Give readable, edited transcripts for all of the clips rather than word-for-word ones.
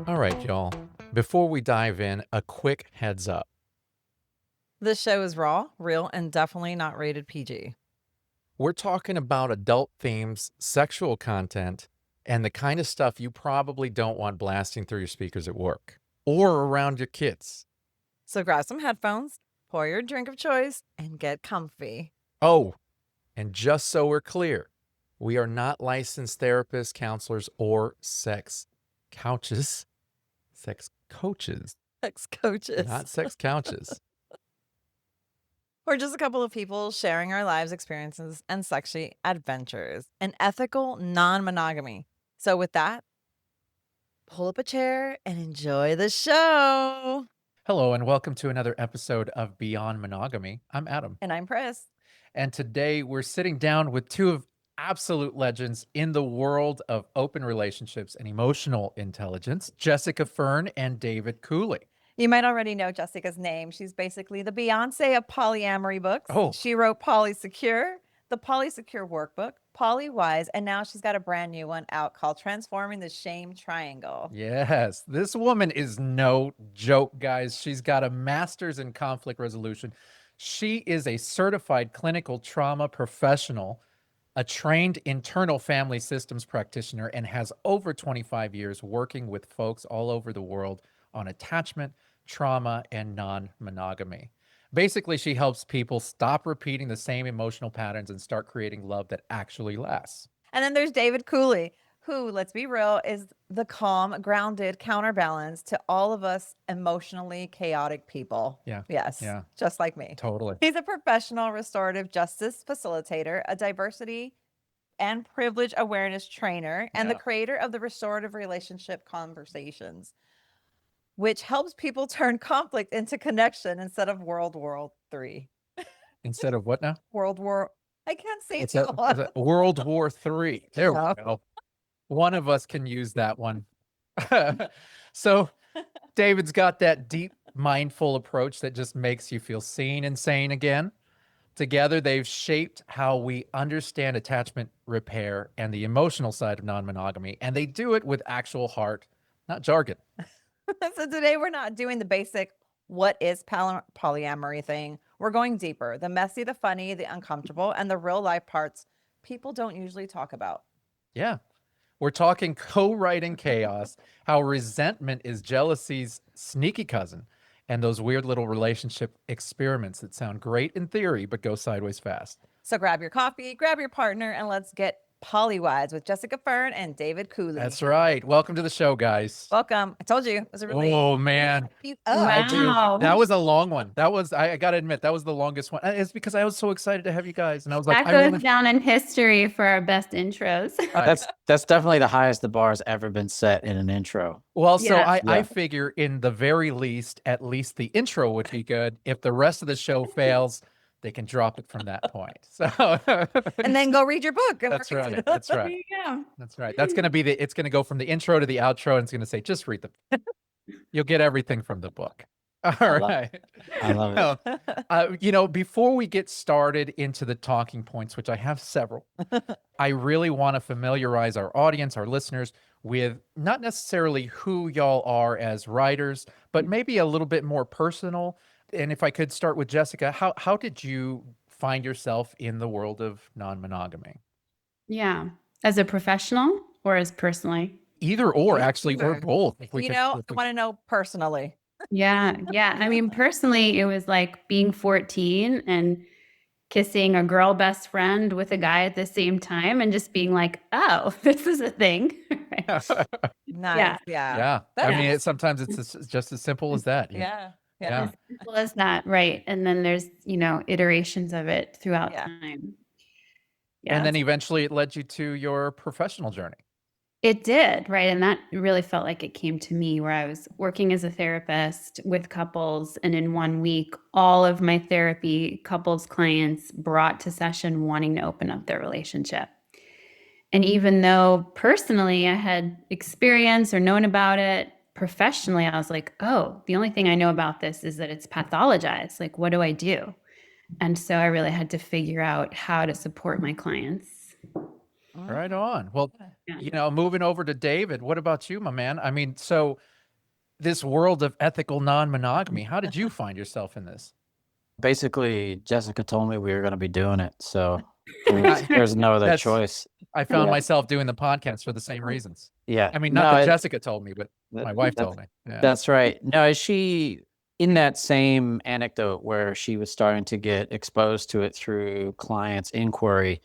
All right, y'all. Before we dive in, a quick heads up. This show is raw, real, and definitely not rated PG. We're talking about adult themes, sexual content, and the kind of stuff you probably don't want blasting through your speakers at work or around your kids. So grab some headphones, pour your drink of choice, and get comfy. Oh, and just so we're clear, we are not licensed therapists, counselors, or sex couches. Sex coaches, Sex coaches. not sex couches. We're just a couple of people sharing our lives experiences and sexy adventures and ethical non-monogamy. So with that, pull up a chair and enjoy the show. Hello, and welcome to another episode of Beyond Monogamy. I'm Adam. And I'm Pris. And today we're sitting down with two of absolute legends in the world of open relationships and emotional intelligence, Jessica Fern and David Cooley. You might already know Jessica's name. She's basically the Beyonce of polyamory books. Oh. She wrote Polysecure, the Polysecure workbook, Polywise, and now she's got a brand new one out called Transforming the Shame Triangle. Yes, this woman is no joke, guys. She's got a master's in conflict resolution. She is a certified clinical trauma professional, a trained internal family systems practitioner, and has over 25 years working with folks all over the world on attachment, trauma, and non-monogamy. Basically, she helps people stop repeating the same emotional patterns and start creating love that actually lasts. And then there's David Cooley, who, let's be real, is the calm, grounded counterbalance to all of us emotionally chaotic people. Yeah. Yes. Yeah. Just like me. Totally. He's a professional restorative justice facilitator, a diversity and privilege awareness trainer, and the creator of the Restorative Relationship Conversations, which helps people turn conflict into connection instead of World War III. Instead of what now? I can't say It's it. a World War III. There Yeah. we go. One of us can use that one. So David's got that deep, mindful approach that just makes you feel seen and sane again. Together, they've shaped how we understand attachment repair and the emotional side of non-monogamy, and they do it with actual heart, not jargon. So today we're not doing the basic what is polyamory thing. We're going deeper, the messy, the funny, the uncomfortable, and the real life parts people don't usually talk about. Yeah. We're talking co-writing chaos, how resentment is jealousy's sneaky cousin, and those weird little relationship experiments that sound great in theory, but go sideways fast. So grab your coffee, grab your partner, and let's get Polywise with Jessica Fern and David Cooley. That's right. Welcome to the show, guys. Welcome. I told you it was a really. Oh man, Wow. that was a long one. That was I got to admit that was the longest one. It's because I was so excited to have you guys, and I was like, That goes down in history for our best intros. That's definitely the highest the bar has ever been set in an intro. Well, so Yeah. I figure in the very least, at least the intro would be good. If the rest of the show fails, they can drop it from that point. So And then go read your book. that's right. That's There right. you go. That's right. That's gonna be it's gonna go from the intro to the outro, and it's gonna say, just read the you'll get everything from the book. All right. I love it. You know, before we get started into the talking points, which I have several, I really want to familiarize our audience, our listeners, with not necessarily who y'all are as writers, but maybe a little bit more personal. And if I could start with Jessica, how did you find yourself in the world of non-monogamy? Yeah. As a professional or as personally? Either or, actually, or Either. both. If I want to know personally. Yeah. Yeah. I mean, personally, it was like being 14 and kissing a girl best friend with a guy at the same time and just being like, oh, this is a thing. Right. Nice. Yeah. Yeah. That I mean, is- sometimes it's just as simple as that. Yeah. Yeah. As simple as that. Right. And then there's, iterations of it throughout Yeah. time. And then eventually it led you to your professional journey. It did, right? And that really felt like it came to me where I was working as a therapist with couples. And in 1 week, all of my therapy couples clients brought to session wanting to open up their relationship. And even though personally I had experience or known about it, professionally, I was like, oh, the only thing I know about this is that it's pathologized. Like, what do I do? And so I really had to figure out how to support my clients. Right on. Well, Yeah. moving over to David, what about you, my man? I mean, so this world of ethical non-monogamy, how did you find yourself in this? Basically, Jessica told me we were going to be doing it, so there's no other choice. I found Yeah. myself doing the podcast for the same reasons. Yeah. I mean, not that Jessica told me, but my wife that's- told me. Yeah. That's right. No, she, in that same anecdote where she was starting to get exposed to it through clients' inquiry,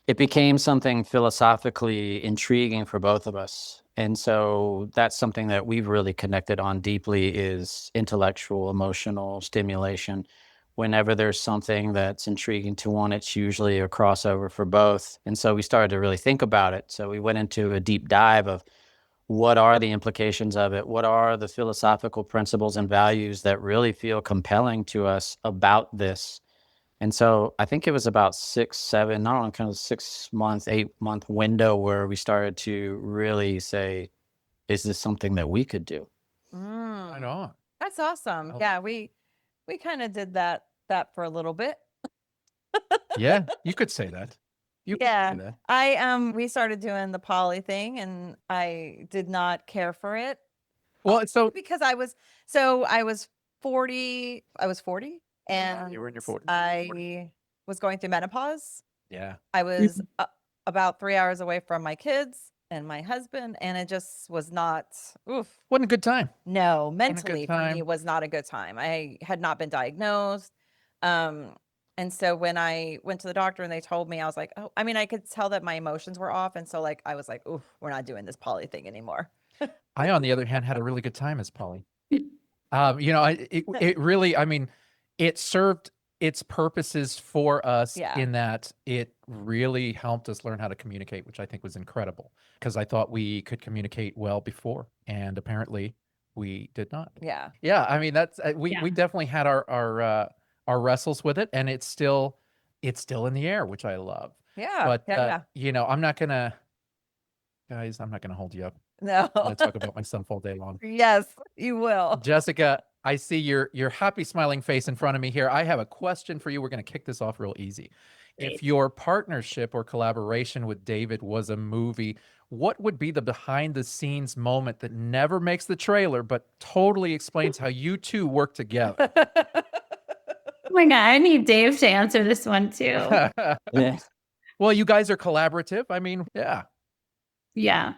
it became something philosophically intriguing for both of us. And so that's something that we've really connected on deeply, is intellectual, emotional stimulation. Whenever there's something that's intriguing to one, it's usually a crossover for both. And so we started to really think about it. So we went into a deep dive of what are the implications of it? What are the philosophical principles and values that really feel compelling to us about this? And so I think it was about 6, 7, not only kind of 6 month, 8-month window where we started to really say, is this something that we could do? Right on. That's awesome. Yeah, we kind of did that for a little bit. Yeah, you could say that. You could say that. We started doing the poly thing, and I did not care for it. Well, so because I was 40. I was 40, and you were in your 40s. I was going through menopause. Yeah. I was about 3 hours away from my kids and my husband, and it just was not. Wasn't a good time. No, a good mentally for me, time. it was not a good time. I had not been diagnosed. And so when I went to the doctor and they told me, I was like, oh, I mean, I could tell that my emotions were off. And so like, I was like, oh, we're not doing this poly thing anymore. I, on the other hand, had a really good time as poly. It really, I mean, it served its purposes for us in that it really helped us learn how to communicate, which I think was incredible, because I thought we could communicate well before, and apparently we did not. Yeah. Yeah. I mean, that's, we definitely had our wrestles with it, and it's still in the air, which I love. Yeah. But, I'm not gonna hold you up. No. I'm gonna talk about myself all day long. Yes, you will. Jessica, I see your happy smiling face in front of me here. I have a question for you. We're going to kick this off real easy. If your partnership or collaboration with David was a movie, what would be the behind the scenes moment that never makes the trailer, but totally explains how you two work together? Oh my God, I need Dave to answer this one too. Yeah. Well, you guys are collaborative. I mean, yeah. Yeah.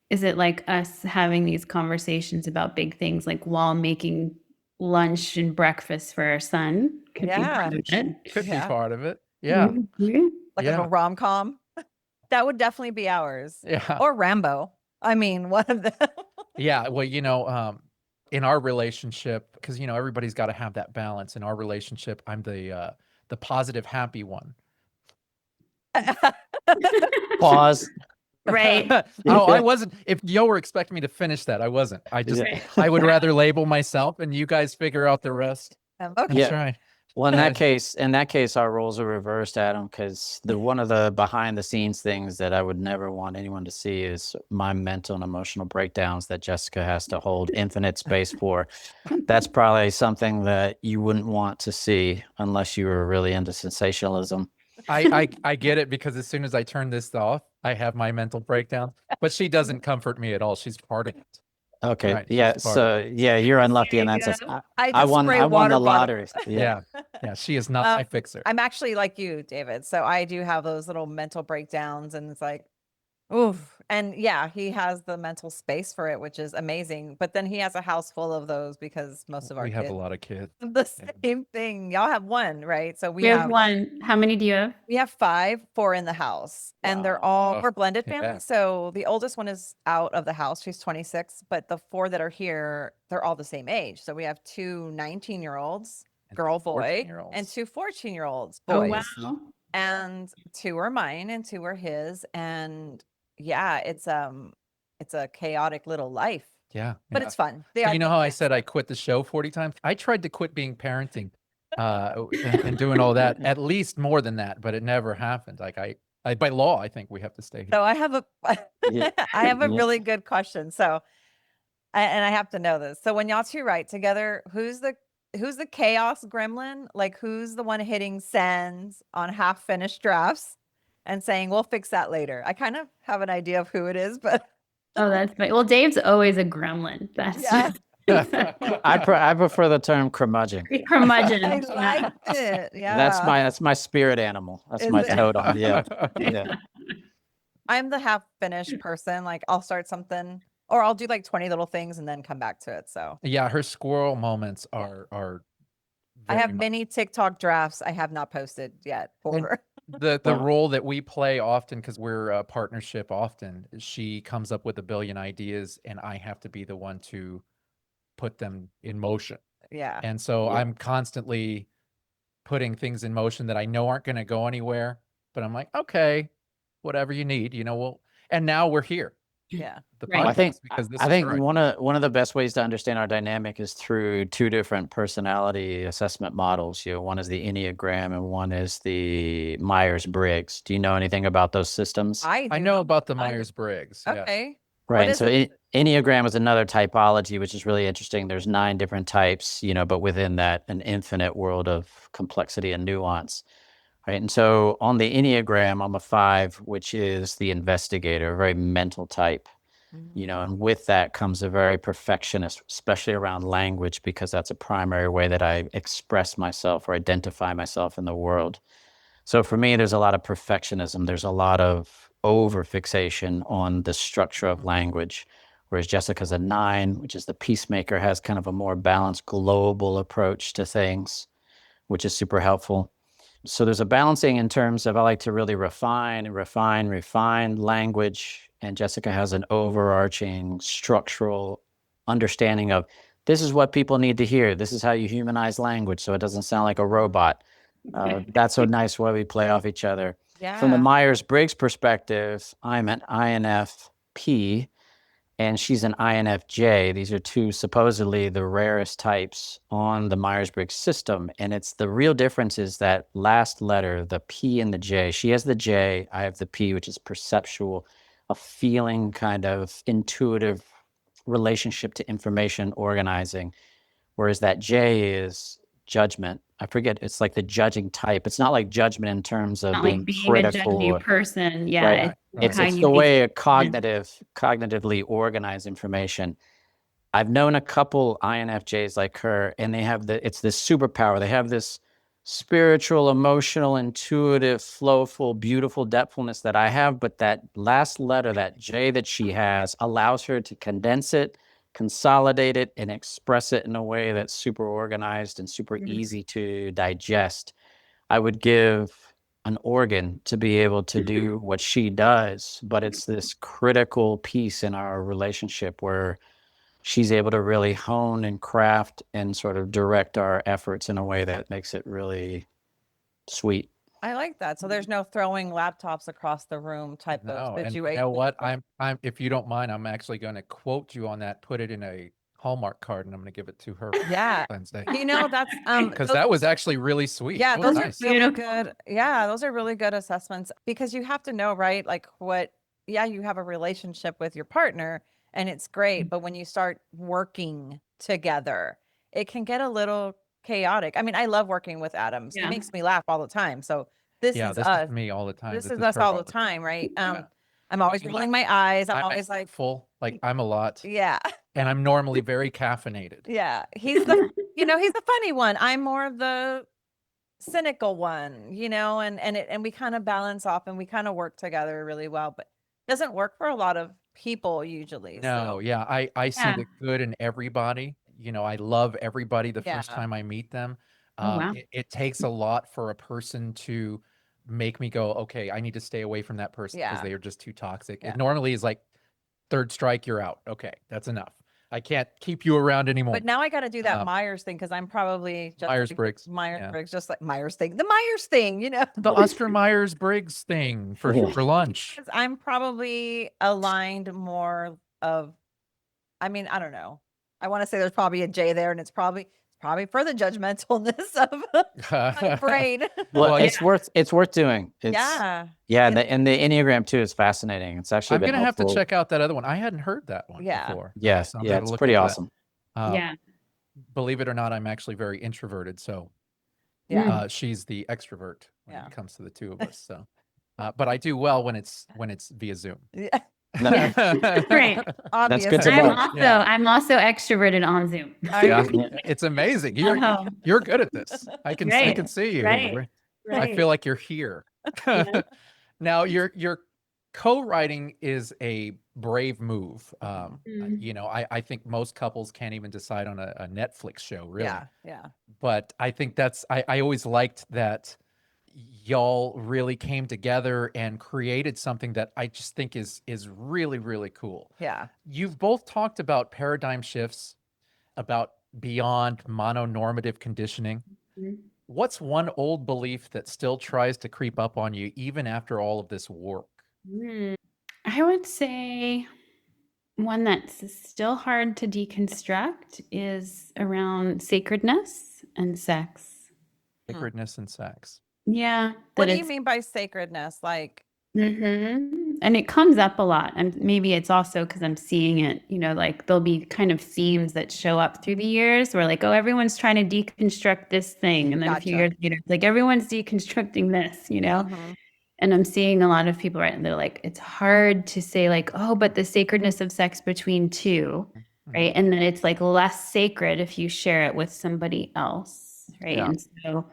Is it like us having these conversations about big things, like while making lunch and breakfast for our son? Could be part of it. Could be part of it. Yeah. Like a little rom-com. That would definitely be ours. Yeah. Or Rambo. I mean, one of them. Yeah. Well, in our relationship, because everybody's got to have that balance. In our relationship, I'm the positive, happy one. Pause. Right. I wasn't. If you were expecting me to finish that, I wasn't. I would rather label myself, and you guys figure out the rest. Okay. That's right. Well, in that case, our roles are reversed, Adam, because one of the behind the scenes things that I would never want anyone to see is my mental and emotional breakdowns that Jessica has to hold infinite space for. That's probably something that you wouldn't want to see unless you were really into sensationalism. I get it, because as soon as I turn this off, I have my mental breakdown, but she doesn't comfort me at all. She's part of it. Okay. Right, Yeah. So you're unlucky in that sense. I won the lottery. Yeah. She is not my fixer. I'm actually like you, David. So I do have those little mental breakdowns, and it's like, oof. And yeah, he has the mental space for it, which is amazing. But then he has a house full of those, because most of our we kids have a lot of kids. the same thing. Y'all have one, right? So we have one. How many do you have? We have 5, 4 in the house, and they're all, we're blended family. So the oldest one is out of the house. She's 26, but the 4 that are here, they're all the same age. So we have 2 19-year-olds, girl, boy, and 2 14-year-olds, boys. Oh, wow. And 2 are mine and 2 are his. And yeah, it's a chaotic little life. Yeah. But it's fun. You know how I said I quit the show 40 times? I tried to quit being parenting and doing all that, at least more than that, but it never happened. Like I by law, I think we have to stay here. So I have a really good question. So, and I have to know this. So when y'all 2 write together, who's who's the chaos gremlin? Like, who's the one hitting sends on half finished drafts and saying, we'll fix that later? I kind of have an idea of who it is, but Oh, that's funny. Well, Dave's always a gremlin. That's yeah, I prefer the term curmudgeon. curmudgeon. I Yeah. liked it. Yeah. That's my spirit animal. That's Is my it? totem. Yeah. Yeah. I'm the half finished person. Like, I'll start something or I'll do like 20 little things and then come back to it. So Yeah, her squirrel moments are I very have much- many TikTok drafts I have not posted yet for And- her. the Well- role that we play often, because we're a partnership often, she comes up with a billion ideas and I have to be the one to put them in motion. Yeah. And so Yeah. I'm constantly putting things in motion that I know aren't going to go anywhere, but I'm like, okay, whatever you need, and now we're here. Yeah. The Right. Well, podcast, because this I is think right. one of the best ways to understand our dynamic is through two different personality assessment models. One is the Enneagram and one is the Myers-Briggs. Do you know anything about those systems? I do know not- about the I do- Myers-Briggs. Yes. Okay. Right. What And is so Enneagram is another typology, which is really interesting. There's 9 different types, but within that, an infinite world of complexity and nuance. Right. And so on the Enneagram, I'm a 5, which is the investigator, a very mental type. And with that comes a very perfectionist, especially around language, because that's a primary way that I express myself or identify myself in the world. So for me, there's a lot of perfectionism. There's a lot of over fixation on the structure of language, whereas Jessica's a 9, which is the peacemaker, has kind of a more balanced global approach to things, which is super helpful. So there's a balancing in terms of I like to really refine language. And Jessica has an overarching structural understanding of this is what people need to hear. This is how you humanize language so it doesn't sound like a robot. That's a nice way we play off each other. Yeah. From the Myers-Briggs perspective, I'm an INFP and she's an INFJ. These are two supposedly the rarest types on the Myers-Briggs system. And it's the real difference is that last letter, the P and the J. She has the J, I have the P, which is perceptual, a feeling kind of intuitive relationship to information organizing. Whereas that J is judgment. I forget, it's like the judging type. It's not like judgment in terms of Not being like being critical. a judgy person. Yeah. Right. It's, how It's you the way behave. a cognitively organize information. I've known a couple INFJs like her, and they have it's this superpower. They have this spiritual, emotional, intuitive, flowful, beautiful depthfulness that I have, but that last letter, that J that she has, allows her to condense it, consolidate it, and express it in a way that's super organized and super easy to digest. I would give an organ to be able to do what she does, but it's this critical piece in our relationship where she's able to really hone and craft and sort of direct our efforts in a way that makes it really sweet. I like that. So there's no throwing laptops across the room type No, of and you situation. know what? I'm if you don't mind, I'm actually going to quote you on that, put it in a Hallmark card, and I'm going to give it to her for Yeah. Valentine's Day. That's Because that was actually really sweet. yeah, That was those nice. are really Beautiful. good. Yeah, those are really good assessments because you have to know, right? Like you have a relationship with your partner and it's great, but when you start working together, it can get a little chaotic. I mean, I love working with Adam. He Yeah. makes me laugh all the time. So this Yeah, is this us. is me all the time. This is is us her all the time, right? I'm always you rolling my eyes. I'm I'm always like, full. Like I'm a lot, yeah. and I'm normally very caffeinated. Yeah, he's the he's the funny one. I'm more of the cynical one, and we kind of balance off and we kind of work together really well, but it doesn't work for a lot of people usually. No, yeah, I see Yeah. the good in everybody. I love everybody the first Yeah. time I meet them. Oh, wow. It takes a lot for a person to make me go, okay, I need to stay away from that person because Yeah. they are just too toxic. Yeah. It normally is like third strike, you're out. Okay, that's enough. I can't keep you around anymore. But now I got to do that Um, Myers thing because I'm probably just Myers-Briggs, yeah. Myers-Briggs, just like Myers thing, the Myers thing, The Oscar Myers-Briggs thing for lunch. 'Cause I'm probably aligned more of, I mean, I don't know. I want to say there's probably a J there, and it's probably for the judgmentalness of my brain. Well, Well, it's worth doing. Yeah. Yeah, and the Enneagram too is fascinating. It's actually I'm been gonna have to helpful. check out that other one. I hadn't heard that one Yeah. before. Yeah, So I'm yeah, gonna it's look pretty into that. awesome. Yeah. believe it or not, I'm actually very introverted. So Yeah. she's the extrovert when Yeah. it comes to the two of us. So, but I do well when it's via Zoom. Yeah. Right. That's good to Obviously. know. I'm also extroverted on Zoom. Yeah, Yeah. it's amazing. Oh, You're good at this. I can right. see you. Right. I Right. feel like you're here. Yeah. Now, your co-writing is a brave move. Mm. You know, I think most couples can't even decide on a Netflix show, really. Yeah. Yeah. But I think that's I always liked that y'all really came together and created something that I just think is really, really cool. Yeah. You've both talked about paradigm shifts, about beyond mononormative conditioning. Mhm. What's one old belief that still tries to creep up on you even after all of this work? I would say one that's still hard to deconstruct is around sacredness and sex. Sacredness and sex. Yeah. What do you mean by sacredness? Like, And it comes up a lot. And maybe it's also because I'm seeing it, like there'll be kind of themes that show up through the years where like, oh, everyone's trying to deconstruct this thing. And then a few Gotcha. years later, it's like everyone's deconstructing this, Mhm. And I'm seeing a lot of people, right? And they're like, it's hard to say like, oh, but the sacredness of sex between two, right? And then it's like less sacred if you share it with somebody else, right? Yeah. And so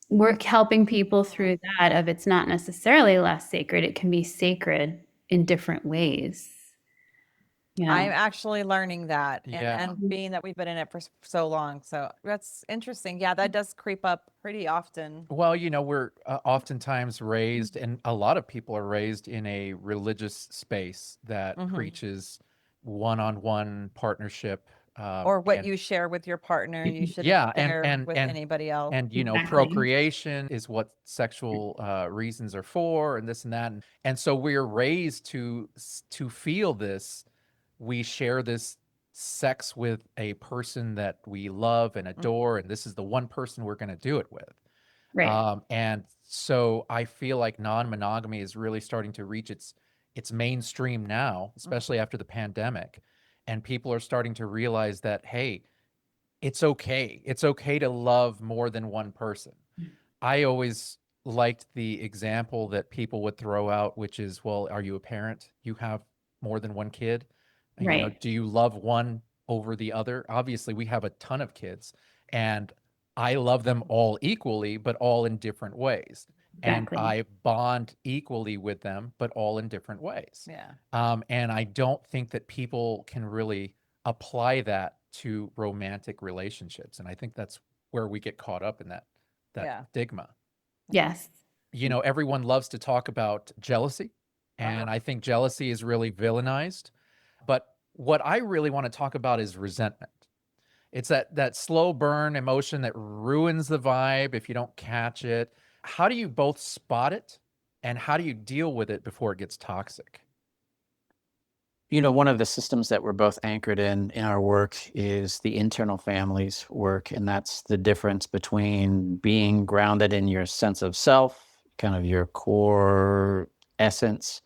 we're helping people through that of it's not necessarily less sacred. It can be sacred in different ways. Yeah. I'm actually learning that. Yeah. And being that we've been in it for so long. So that's interesting. Yeah, that does creep up pretty often. Well, you know, we're oftentimes raised, and a lot of people are raised in a religious space that preaches one-on-one partnership. Or what and- you share with your partner, you shouldn't Yeah, share with anybody else. and you know, Exactly. procreation is what sexual reasons are for, and this and that, and so we're raised to feel this. We share this sex with a person that we love and adore, and this is the one person we're going to do it with. Right. And so I feel like non-monogamy is really starting to reach its mainstream now, especially after the pandemic, and people are starting to realize that, hey, it's okay. It's okay to love more than one person. I always liked the example that people would throw out, which is, well, are you a parent? You have more than one kid? And, you know, Right. do you love one over the other? Obviously, we have a ton of kids, and I love them all equally, but all in different ways. And Exactly. I bond equally with them, but all in different ways. Yeah. And I don't think that people can really apply that to romantic relationships. And I think that's where we get caught up in that Yeah. stigma. Yes. You know, everyone loves to talk about jealousy, and I think jealousy is really villainized. But what I really want to talk about is resentment. It's that slow burn emotion that ruins the vibe if you don't catch it. How do you both spot it, and how do you deal with it before it gets toxic? You know, one of the systems that we're both anchored in our work is the internal families work. And that's the difference between being grounded in your sense of self, kind of your core essence,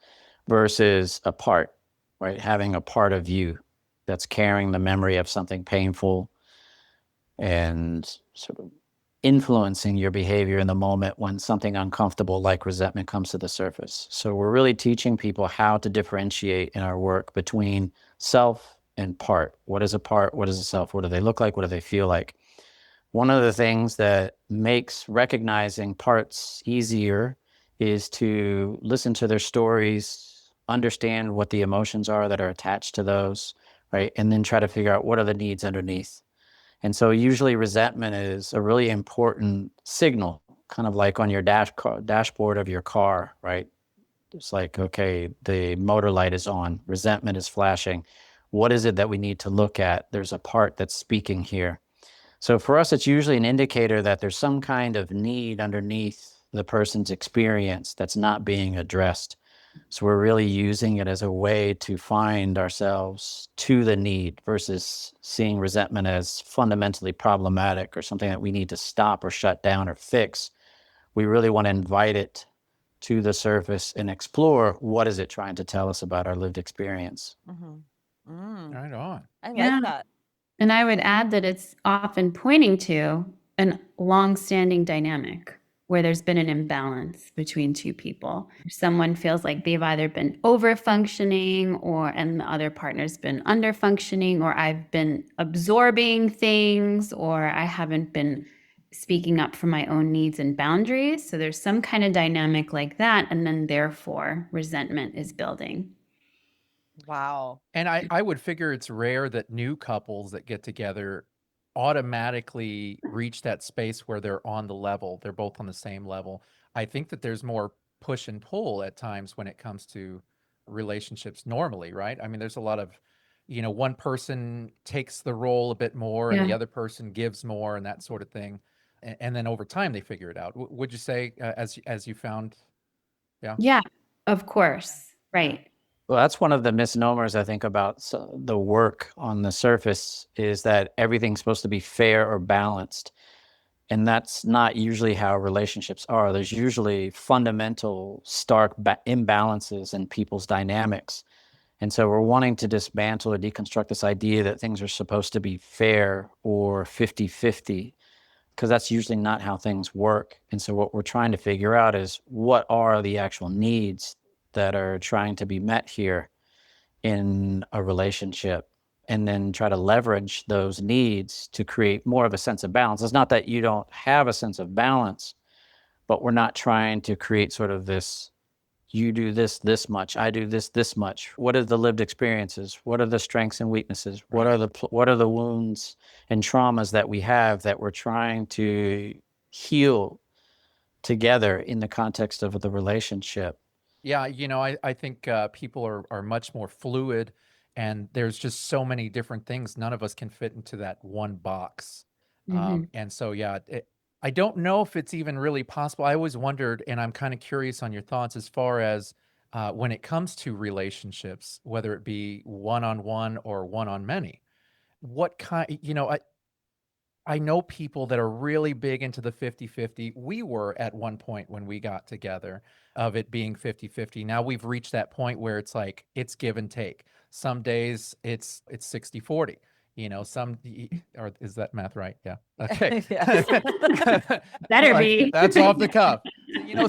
versus a part, right? Having a part of you that's carrying the memory of something painful and sort of influencing your behavior in the moment when something uncomfortable like resentment comes to the surface. So we're really teaching people how to differentiate in our work between self and part. What is a part? What is a self? What do they look like? What do they feel like? One of the things that makes recognizing parts easier is to listen to their stories, understand what the emotions are that are attached to those, right? And then try to figure out what are the needs underneath. And so usually resentment is a really important signal, kind of like on your dashboard of your car, right? It's like, okay, the motor light is on, resentment is flashing. What is it that we need to look at? There's a part that's speaking here. So for us, it's usually an indicator that there's some kind of need underneath the person's experience that's not being addressed. So we're really using it as a way to find ourselves to the need versus seeing resentment as fundamentally problematic or something that we need to stop or shut down or fix. We really want to invite it to the surface and explore what is it trying to tell us about our lived experience. Mm-hmm. Right on. I Yeah. like that. And I would add that it's often pointing to a long-standing dynamic where there's been an imbalance between two people. Someone feels like they've either been over-functioning and the other partner's been under-functioning, or I've been absorbing things, or I haven't been speaking up for my own needs and boundaries. So there's some kind of dynamic like that, and then therefore resentment is building. Wow. And I would figure it's rare that new couples that get together automatically reach that space where they're on the level. They're both on the same level. I think that there's more push and pull at times when it comes to relationships normally, right? I mean, there's a lot of, one person takes the role a bit more and the Yeah. other person gives more and that sort of thing. And then over time they figure it out. Would you say as you found? Yeah. Yeah, of course. Right. Well, that's one of the misnomers I think about the work on the surface, is that everything's supposed to be fair or balanced. And that's not usually how relationships are. There's usually fundamental, stark imbalances in people's dynamics. And so we're wanting to dismantle or deconstruct this idea that things are supposed to be fair or 50-50, because that's usually not how things work. And so what we're trying to figure out is, what are the actual needs that are trying to be met here in a relationship, and then try to leverage those needs to create more of a sense of balance. It's not that you don't have a sense of balance, but we're not trying to create sort of this, you do this much, I do this much. What are the lived experiences? What are the strengths and weaknesses? What are the wounds and traumas that we have that we're trying to heal together in the context of the relationship? Yeah, I think people are much more fluid, and there's just so many different things. None of us can fit into that one box. Mhm. And so, yeah, I don't know if it's even really possible. I always wondered, and I'm kind of curious on your thoughts as far as when it comes to relationships, whether it be one-on-one or one-on-many. What kind, I know people that are really big into the 50-50. We were at one point when we got together of it being 50-50. Now we've reached that point where it's like it's give and take. Some days it's 60-40. Or is that math right? Yeah. Okay. Yes. Better Like, be. that's off the cuff.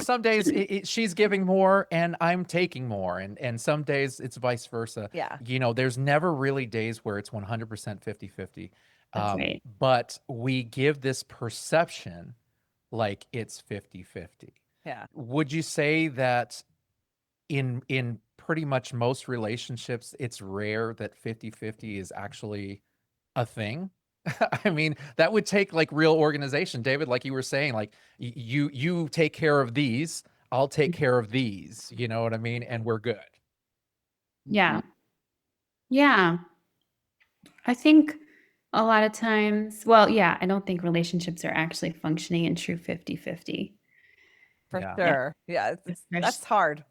Some days she's giving more and I'm taking more, and some days it's vice versa. Yeah. There's never really days where it's 100% 50-50. That's right. But we give this perception like it's 50-50. Yeah. Would you say that in pretty much most relationships, it's rare that 50-50 is actually a thing? I mean, that would take like real organization, David, like you were saying, like you take care of these, I'll take care of these, you know what I mean? And we're good. Yeah. Yeah. I think a lot of times, well, yeah, I don't think relationships are actually functioning in true 50-50. For Yeah. sure. Yeah. That's hard.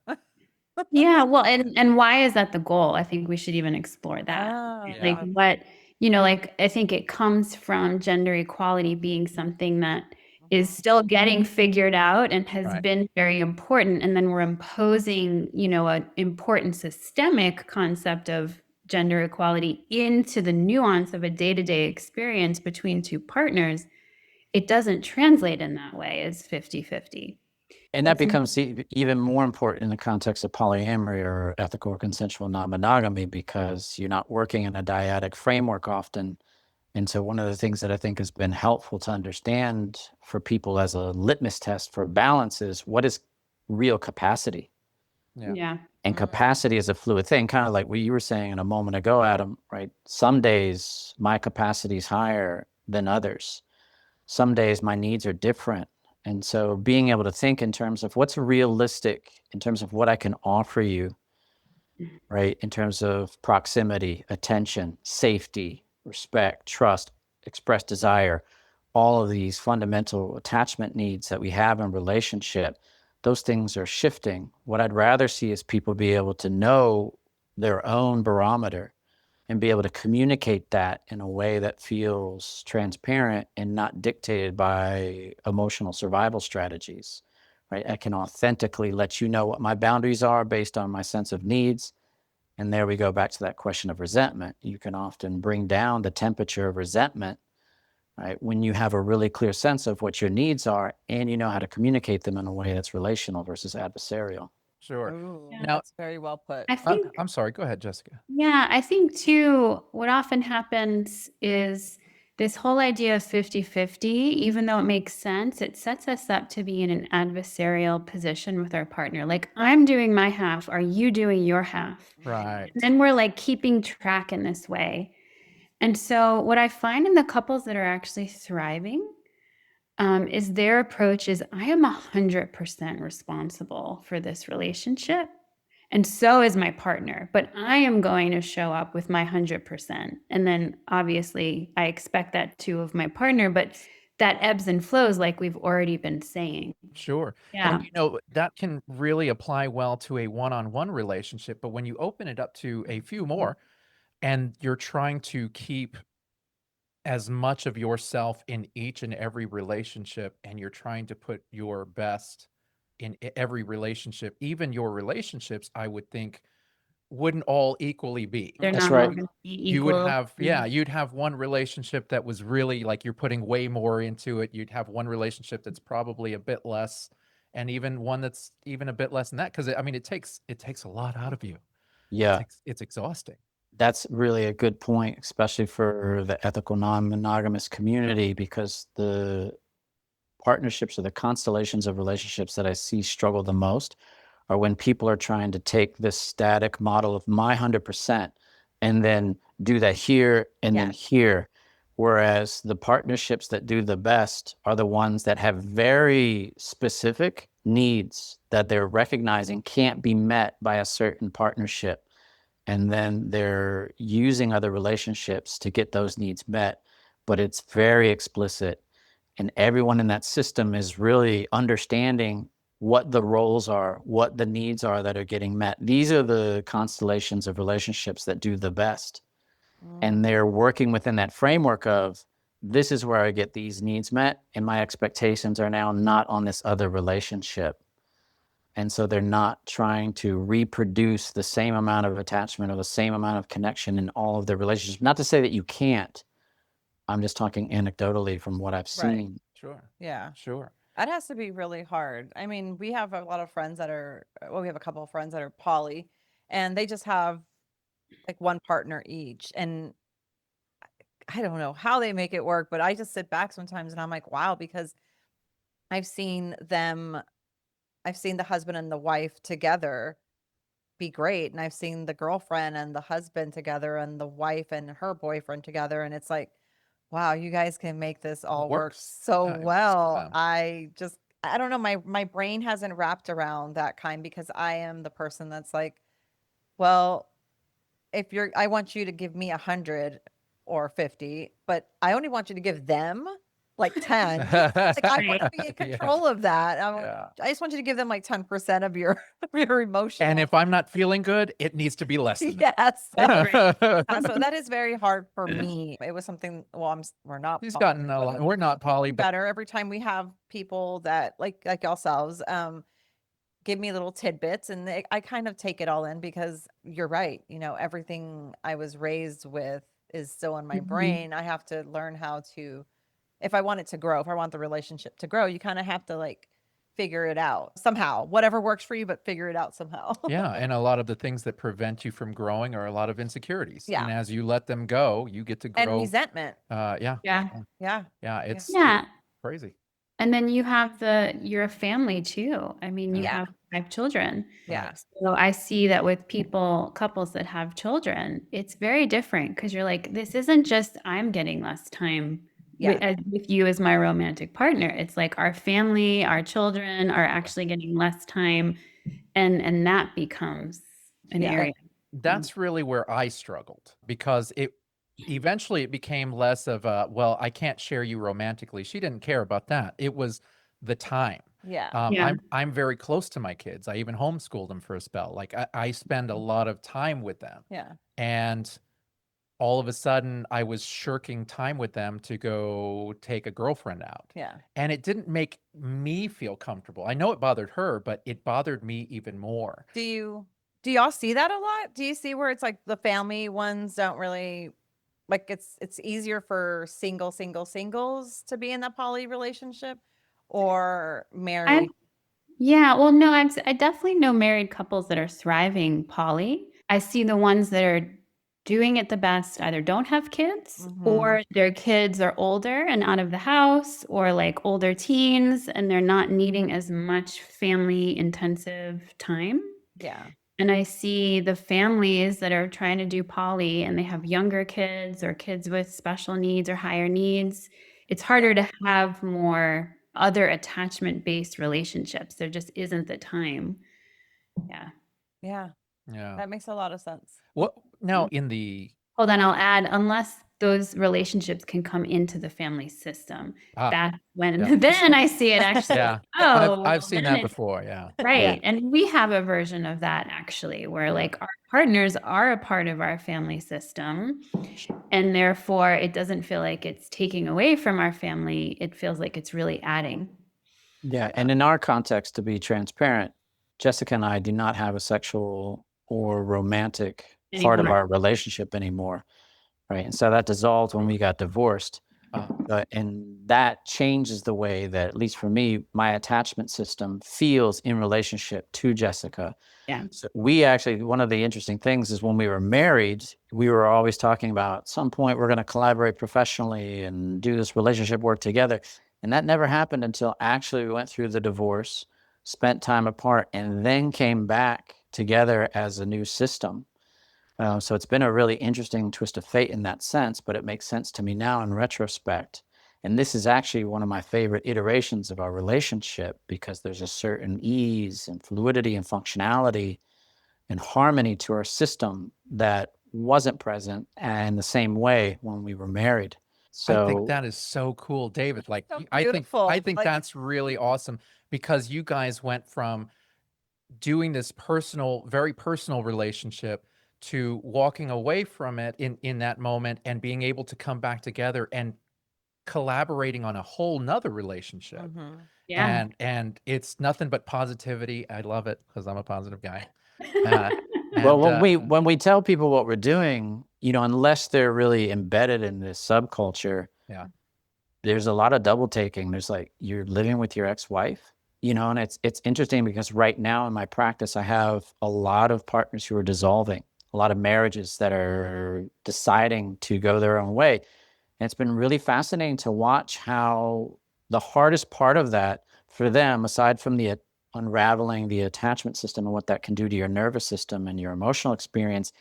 Yeah, well, and why is that the goal? I think we should even explore that. Oh, Like what, like I think it comes from gender equality being something that is still getting figured out and has Right. been very important. And then we're imposing, an important systemic concept of gender equality into the nuance of a day-to-day experience between two partners. It doesn't translate in that way as 50-50. And that becomes even more important in the context of polyamory or ethical or consensual non-monogamy, because you're not working in a dyadic framework often. And so one of the things that I think has been helpful to understand for people as a litmus test for balance is, what is real capacity? Yeah. And capacity is a fluid thing, kind of like what you were saying a moment ago, Adam, right? Some days my capacity is higher than others. Some days my needs are different. And so being able to think in terms of what's realistic, in terms of what I can offer you, right? In terms of proximity, attention, safety, respect, trust, expressed desire, all of these fundamental attachment needs that we have in relationship, those things are shifting. What I'd rather see is people be able to know their own barometer and be able to communicate that in a way that feels transparent and not dictated by emotional survival strategies, right? I can authentically let you know what my boundaries are based on my sense of needs, And there we go back to that question of resentment. You can often bring down the temperature of resentment, right? When you have a really clear sense of what your needs are and you know how to communicate them in a way that's relational versus adversarial. Sure. Ooh, Yeah. Now, that's very well put. I think I'm sorry. Go ahead, Jessica. Yeah, I think too, what often happens is this whole idea of 50-50, even though it makes sense, it sets us up to be in an adversarial position with our partner. Like, I'm doing my half. Are you doing your half? Right. And then we're like keeping track in this way. And so, what I find in the couples that are actually thriving is their approach is I am 100% responsible for this relationship. And so is my partner, but I am going to show up with my 100%. And then obviously I expect that too of my partner, but that ebbs and flows like we've already been saying. Sure. Yeah. And that can really apply well to a one-on-one relationship, but when you open it up to a few more and you're trying to keep as much of yourself in each and every relationship, and you're trying to put your best in every relationship, even your relationships, I would think wouldn't all equally be. They're That's not right. all going to be You would equal. have, you'd have one relationship that was really like you're putting way more into it. You'd have one relationship that's probably a bit less, and even one that's even a bit less than that. Because I mean, it takes a lot out of you. Yeah. It's exhausting. That's really a good point, especially for the ethical non-monogamous community, because the partnerships or the constellations of relationships that I see struggle the most are when people are trying to take this static model of my 100% and then do that here and then Yes. here. Whereas the partnerships that do the best are the ones that have very specific needs that they're recognizing can't be met by a certain partnership. And then they're using other relationships to get those needs met, but it's very explicit. And everyone in that system is really understanding what the roles are, what the needs are that are getting met. These are the constellations of relationships that do the best. And they're working within that framework of, this is where I get these needs met, and my expectations are now not on this other relationship. And so they're not trying to reproduce the same amount of attachment or the same amount of connection in all of their relationships. Not to say that you can't. I'm just talking anecdotally from what I've seen. Sure. Yeah. Sure. That has to be really hard. I mean, we have a lot of friends that are, we have a couple of friends that are poly, and they just have like one partner each. And I don't know how they make it work, but I just sit back sometimes and I'm like, wow, because I've seen the husband and the wife together be great. And I've seen the girlfriend and the husband together and the wife and her boyfriend together. And it's like, wow, you guys can make this all work Works. so Yeah, it works for well. them. I don't know. My brain hasn't wrapped around that kind, because I am the person that's like, well, I want you to give me 100 or 50, but I only want you to give them like 10. Like, I want to be in Yeah. control of that. Yeah. I just want you to give them like 10% of your your emotion. And if I'm not feeling good, it needs to be less than that. Yes. So that is very hard for me. It was something, well, we're not He's poly, gotten a but lot. We're not poly, but better every time we have people that like yourselves give me little tidbits, and I kind of take it all in, because you're right. Everything I was raised with is still in my brain. I have to learn how to, if I want it to grow, if I want the relationship to grow, you kind of have to like figure it out somehow, whatever works for you, but figure it out somehow. yeah, and a lot of the things that prevent you from growing are a lot of insecurities. Yeah. And as you let them go, you get to And grow. resentment. Yeah. Yeah. Yeah. It's Yeah. crazy. And then you're a family too. I mean, you Yeah. have 5 children. Yeah. So I see that with couples that have children, it's very different, because you're like, this isn't just I'm getting less time with you as my romantic partner. It's like our family, our children are actually getting less time, and that becomes an Yeah. area. That's really where I struggled, because eventually it became less of a, well, I can't share you romantically. She didn't care about that. It was the time. Yeah. Yeah. I'm very close to my kids. I even homeschooled them for a spell. Like I spend a lot of time with them. Yeah. And all of a sudden I was shirking time with them to go take a girlfriend out. Yeah. And it didn't make me feel comfortable. I know it bothered her, but it bothered me even more. Do Do y'all see that a lot? Do you see where it's like the family ones don't really like it's easier for singles to be in that poly relationship or married? Yeah, well, no, I definitely know married couples that are thriving poly. I see the ones that are doing it the best either don't have kids or their kids are older and out of the house, or like older teens and they're not needing as much family intensive time. Yeah. And I see the families that are trying to do poly and they have younger kids or kids with special needs or higher needs. It's harder to have more other attachment-based relationships. There just isn't the time. Yeah. Yeah. Yeah. That makes a lot of sense. What now in the Hold on, I'll add, unless those relationships can come into the family system, that's when yeah. then I see it actually. Yeah. Oh, I've seen then that it's before. Yeah. right. And we have a version of that actually, where like our partners are a part of our family system. And therefore, it doesn't feel like it's taking away from our family. It feels like it's really adding. Yeah. And in our context, to be transparent, Jessica and I do not have a sexual or romantic part of Anymore. our relationship anymore. Right. And so that dissolved when we got divorced. And that changes the way that, at least for me, my attachment system feels in relationship to Jessica. Yeah. So we actually, one of the interesting things is when we were married, we were always talking about at some point we're going to collaborate professionally and do this relationship work together. And that never happened until actually we went through the divorce, spent time apart, and then came back together as a new system. So it's been a really interesting twist of fate in that sense, but it makes sense to me now in retrospect. And this is actually one of my favorite iterations of our relationship because there's a certain ease and fluidity and functionality and harmony to our system that wasn't present in the same way when we were married. I think So that is so cool, David. Like So I beautiful. think Like- that's really awesome because you guys went from doing this very personal relationship to walking away from it in that moment and being able to come back together and collaborating on a whole nother relationship. Yeah. And it's nothing but positivity. I love it because I'm a positive guy. Uh, well, and, when we tell people what we're doing, unless they're really embedded in this subculture, yeah, there's a lot of double taking. There's like, you're living with your ex-wife, and it's interesting because right now in my practice, I have a lot of partners who are dissolving, a lot of marriages that are deciding to go their own way. And it's been really fascinating to watch how the hardest part of that for them, aside from the unraveling the attachment system and what that can do to your nervous system and your emotional experience,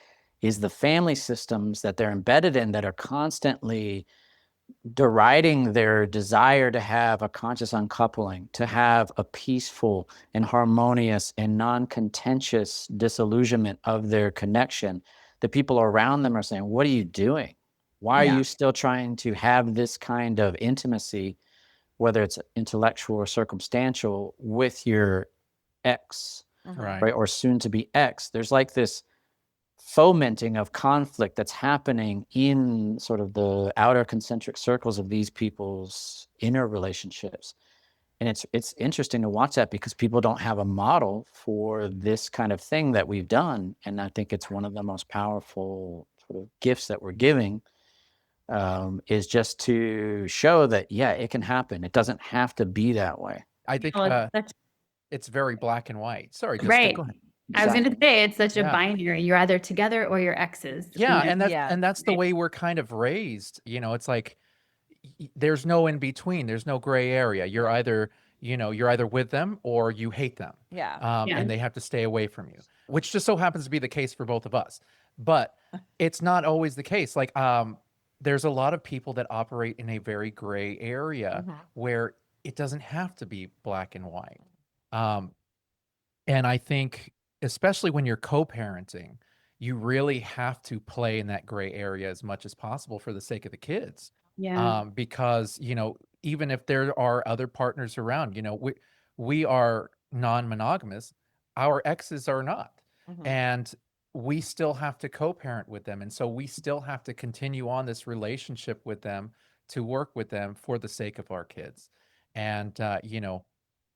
is the family systems that they're embedded in that are constantly deriding their desire to have a conscious uncoupling, to have a peaceful and harmonious and non-contentious disillusionment of their connection. The people around them are saying, what are you doing? Why are you still trying to have this kind of intimacy, whether it's intellectual or circumstantial, with your ex, right. or soon to be ex? There's like this fomenting of conflict that's happening in sort of the outer concentric circles of these people's inner relationships. And it's interesting to watch that because people don't have a model for this kind of thing that we've done. And I think it's one of the most powerful sort of gifts that we're giving, is just to show that, yeah, it can happen. It doesn't have to be that way. I think Well, it's it's very black and white. Sorry, just right. go ahead. I was going to say it's such a Yeah. binary. You're either together or you're exes. Yeah, And and that's the way we're kind of raised. It's like there's no in between. There's no gray area. You're either with them or you hate them. Yeah. And they have to stay away from you, which just so happens to be the case for both of us. But it's not always the case. Like there's a lot of people that operate in a very gray area where it doesn't have to be black and white. And I think, especially when you're co-parenting, you really have to play in that gray area as much as possible for the sake of the kids. yeah. Because, even if there are other partners around, we are non-monogamous, our exes are not. And we still have to co-parent with them. And so we still have to continue on this relationship with them to work with them for the sake of our kids. And,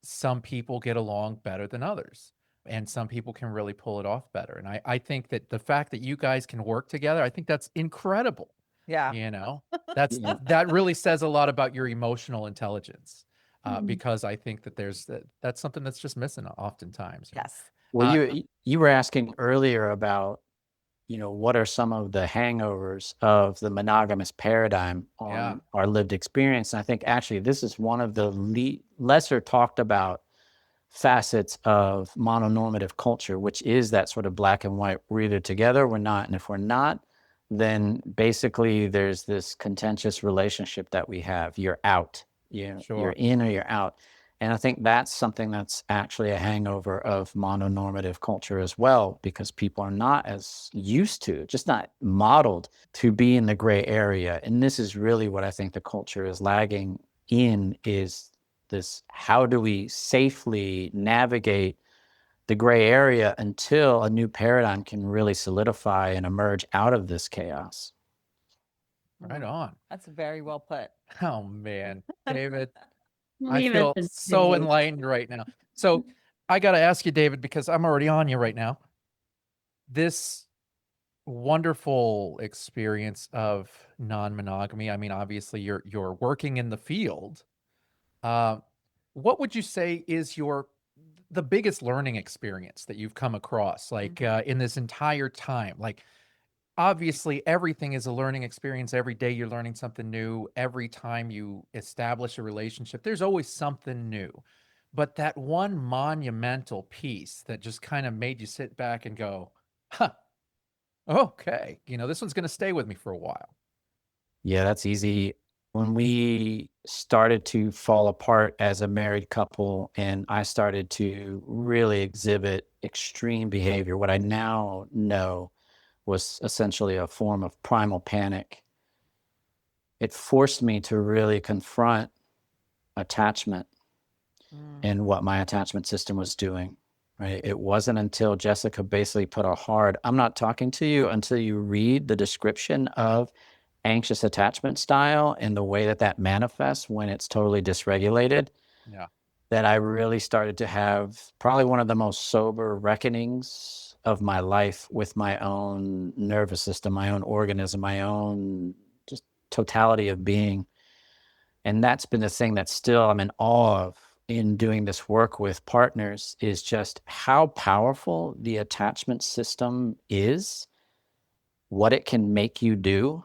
some people get along better than others. and some people can really pull it off better. And I think that the fact that you guys can work together, I think that's incredible. Yeah. You know, Yeah. that really says a lot about your emotional intelligence, Mhm. because I think that that's something that's just missing oftentimes. Yes. Well, Uh, you were asking earlier about, what are some of the hangovers of the monogamous paradigm on Yeah. our lived experience? And I think actually this is one of the lesser talked about facets of mononormative culture, which is that sort of black and white. We're either together, we're not. And if we're not, then basically there's this contentious relationship that we have. You're out. You're Sure. in or you're out. And I think that's something that's actually a hangover of mononormative culture as well, because people are not as used to, just not modeled to be in the gray area. And this is really what I think the culture is lagging in, is this: how do we safely navigate the gray area until a new paradigm can really solidify and emerge out of this chaos? Right on. That's very well put. Oh man, David, I Leave feel it to so Dave. enlightened right now. So I got to ask you, David, because I'm already on you right now. This wonderful experience of non-monogamy. I mean, obviously you're working in the field. What would you say is the biggest learning experience that you've come across, like in this entire time? Like, obviously, everything is a learning experience. Every day you're learning something new. Every time you establish a relationship, there's always something new. But that one monumental piece that just kind of made you sit back and go, huh, okay, this one's going to stay with me for a while. Yeah, that's easy. When we started to fall apart as a married couple and I started to really exhibit extreme behavior, what I now know was essentially a form of primal panic, it forced me to really confront attachment and what my attachment system was doing. Right? It wasn't until Jessica basically put a hard, I'm not talking to you until you read the description of anxious attachment style and the way that manifests when it's totally dysregulated, Yeah. that I really started to have probably one of the most sober reckonings of my life with my own nervous system, my own organism, my own just totality of being. And that's been the thing that still I'm in awe of in doing this work with partners, is just how powerful the attachment system is, what it can make you do.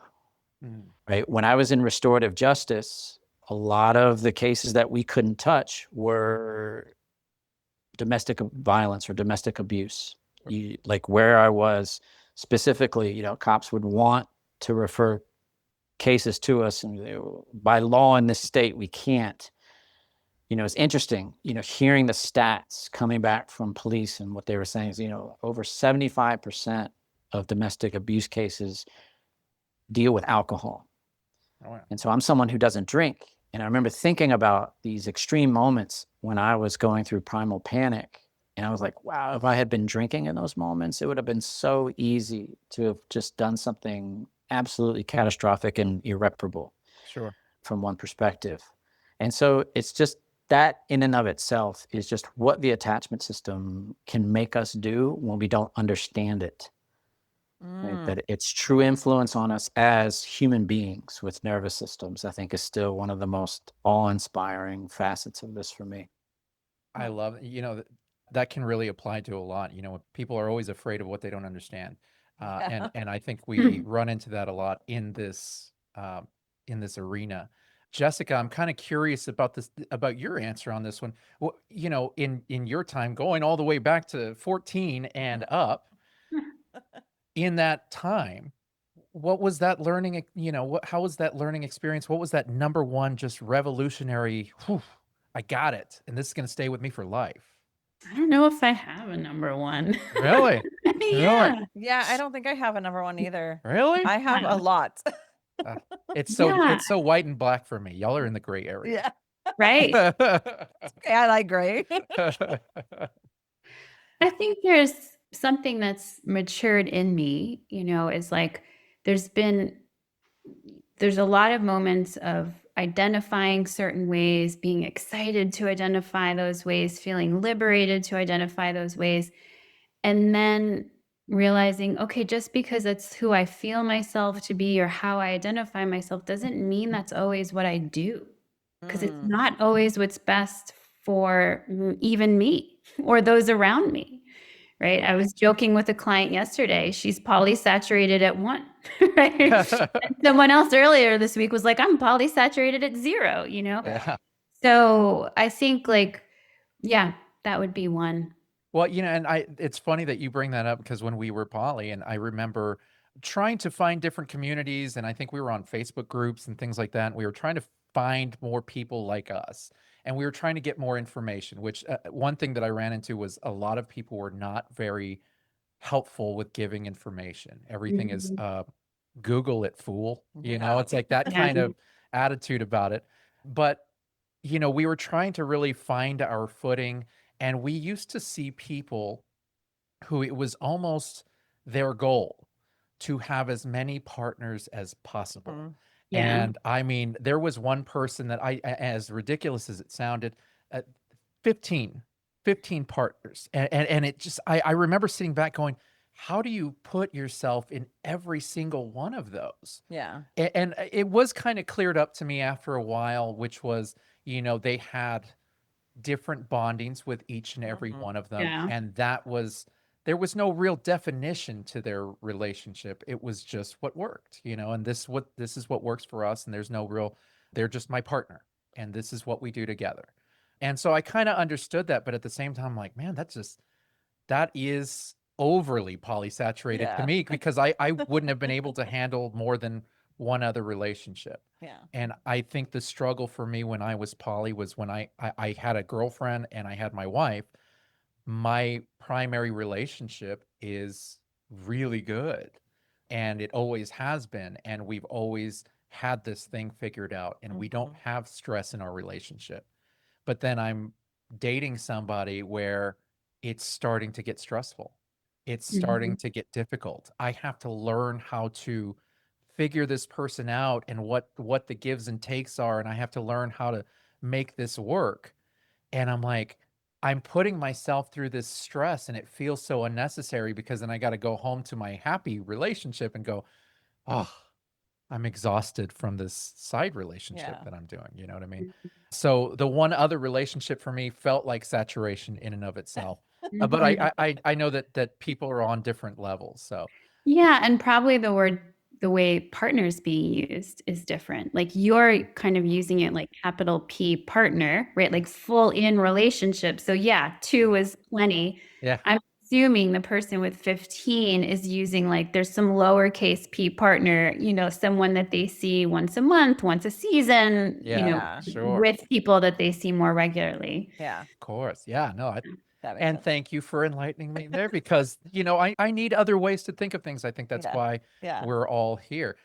Right? When I was in restorative justice, a lot of the cases that we couldn't touch were domestic violence or domestic abuse. Like where I was specifically, cops would want to refer cases to us, and by law in this state, we can't. It's interesting, hearing the stats coming back from police, and what they were saying is, over 75% of domestic abuse cases deal with alcohol. Oh, yeah. And so I'm someone who doesn't drink. And I remember thinking about these extreme moments when I was going through primal panic. And I was like, wow, if I had been drinking in those moments, it would have been so easy to have just done something absolutely catastrophic and irreparable. Sure. From one perspective. And so it's just that in and of itself is just what the attachment system can make us do when we don't understand it. Right? That its true influence on us as human beings with nervous systems, I think, is still one of the most awe-inspiring facets of this for me. I love that can really apply to a lot. People are always afraid of what they don't understand, and I think we run into that a lot in this arena. Jessica, I'm kind of curious about your answer on this one. Well, in your time, going all the way back to 14 and up, in that time, what was that learning? How was that learning experience? What was that number one just revolutionary? Whew, I got it, and this is going to stay with me for life. I don't know if I have a number one. Really? Yeah. Really? Yeah, I don't think I have a number one either. Really? I have a lot. It's Yeah. so white and black for me. Y'all are in the gray area. Yeah. Right. Okay, I like gray. I think there's something that's matured in me, is like there's a lot of moments of identifying certain ways, being excited to identify those ways, feeling liberated to identify those ways, and then realizing, okay, just because it's who I feel myself to be or how I identify myself doesn't mean that's always what I do, because it's not always what's best for even me or those around me. Right. I was joking with a client yesterday. She's polysaturated at 1, right? And someone else earlier this week was like, I'm polysaturated at 0, you know? Yeah. So I think yeah, that would be one. Well, and it's funny that you bring that up, because when we were poly, and I remember trying to find different communities, and I think we were on Facebook groups and things like that. And we were trying to find more people like us, and we were trying to get more information, which one thing that I ran into was a lot of people were not very helpful with giving information. Everything is Google it, fool. It's like that kind of attitude about it. But, we were trying to really find our footing, and we used to see people who it was almost their goal to have as many partners as possible. Yeah. And I mean, there was one person that as ridiculous as it sounded, 15 partners. And it just, I remember sitting back going, how do you put yourself in every single one of those? Yeah. And it was kind of cleared up to me after a while, which was, they had different bondings with each and every one of them. Yeah. And there was no real definition to their relationship. It was just what worked, and this is what works for us. And there's no real, they're just my partner, and this is what we do together. And so I kind of understood that, but at the same time, I'm like, man, that is overly polysaturated to Yeah. me, because I wouldn't have been able to handle more than one other relationship. Yeah. And I think the struggle for me when I was poly was when I had a girlfriend and I had my wife. My primary relationship is really good, and it always has been. And we've always had this thing figured out, and we don't have stress in our relationship. But then I'm dating somebody where it's starting to get stressful. It's starting to get difficult. I have to learn how to figure this person out and what the gives and takes are, and I have to learn how to make this work. And I'm like, I'm putting myself through this stress, and it feels so unnecessary, because then I got to go home to my happy relationship and go, oh, I'm exhausted from this side relationship that I'm doing. You know what I mean? So the one other relationship for me felt like saturation in and of itself. But I know that people are on different levels. So Yeah, and probably the way partners being used is different. Like you're kind of using it like capital P partner, right? Like full in relationship. So yeah, 2 is plenty. yeah, I'm assuming the person with 15 is using like there's some lowercase p partner, someone that they see once a month, once a season, yeah, sure, with people that they see more regularly. Yeah. of course, yeah, no, That makes and sense. thank you for enlightening me there, because I need other ways to think of things. I think that's why Yeah. we're all here.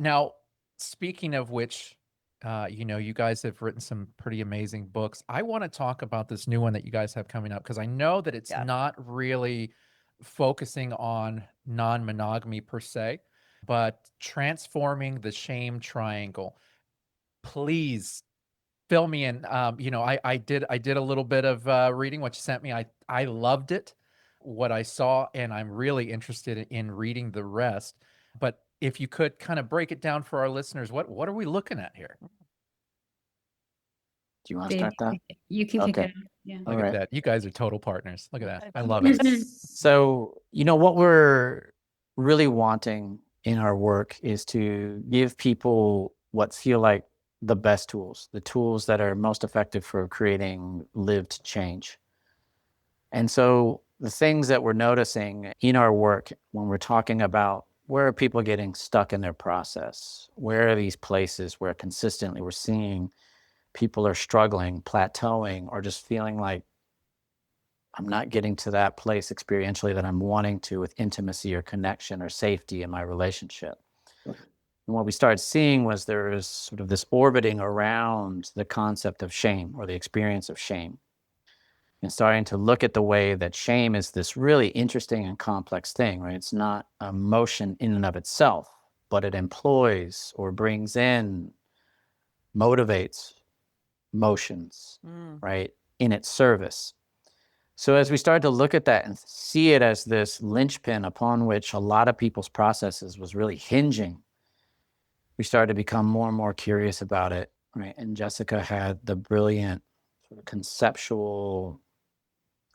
Now, speaking of which, you guys have written some pretty amazing books. I want to talk about this new one that you guys have coming up, because I know that it's not really focusing on non-monogamy per se, but transforming the shame triangle. Please fill me in. I did a little bit of reading what you sent me. I loved it, what I saw, and I'm really interested in reading the rest. But if you could kind of break it down for our listeners, what are we looking at here? Do you want to Dave, start that? you can kick Okay. it off. Yeah. Look All at right. that. You guys are total partners. Look at that. I love it. So, what we're really wanting in our work is to give people what feel like the best tools, the tools that are most effective for creating lived change. And so the things that we're noticing in our work when we're talking about where are people getting stuck in their process, where are these places where consistently we're seeing people are struggling, plateauing, or just feeling like I'm not getting to that place experientially that I'm wanting to with intimacy or connection or safety in my relationship. And what we started seeing was there is sort of this orbiting around the concept of shame or the experience of shame, and starting to look at the way that shame is this really interesting and complex thing, right? It's not an emotion in and of itself, but it employs or brings in motivates motions, right, in its service. So as we started to look at that and see it as this linchpin upon which a lot of people's processes was really hinging, we started to become more and more curious about it, right? And Jessica had the brilliant sort of conceptual